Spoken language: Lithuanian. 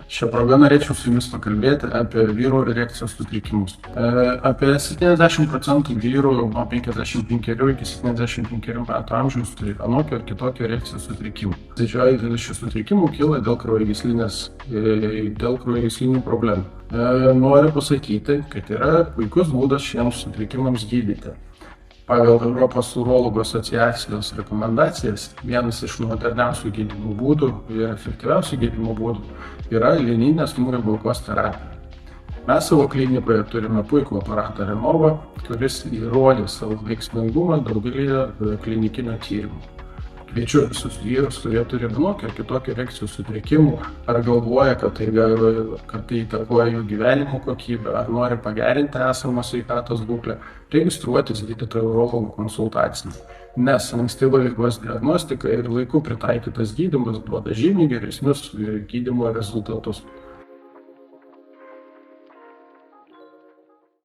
Šią progą norėčiau su jumis pakalbėti apie vyrų erekcijos sutrikimus. Apie 70% vyrų nuo 55 iki 75 metų amžiaus turi vienokio ar kitokio erekcijos sutrikimų. Didžioji dalis šių sutrikimų kyla dėl kraujagyslinių problemų. Noriu pasakyti, kad yra puikus būdas šiems sutrikimams gydyti. Pagal Europos urologų asociacijos rekomendacijas, vienas iš moderniausių gydymo būdų ir efektyviausių gydymo būdų yra lininė smūgio bulkos terapija. Mes savo klinikoje turime puikų aparatą Renova, kuris įrodė savo veiksmingumą daugelį klinikinių tyrimų. Kviečiu visus vyrus, kurie turi vienokį ar kitokį erekcijos sutrikimų, ar galvoja, kad tai įtakoja jų gyvenimo kokybę, ar nori pagerinti esamą sveikatos būklę, registruotis gydytojo urologo konsultacijai. Nes ankstyva ligos diagnostika ir laiku pritaikytas gydymas duoda žymiai geresnius gydymo rezultatus.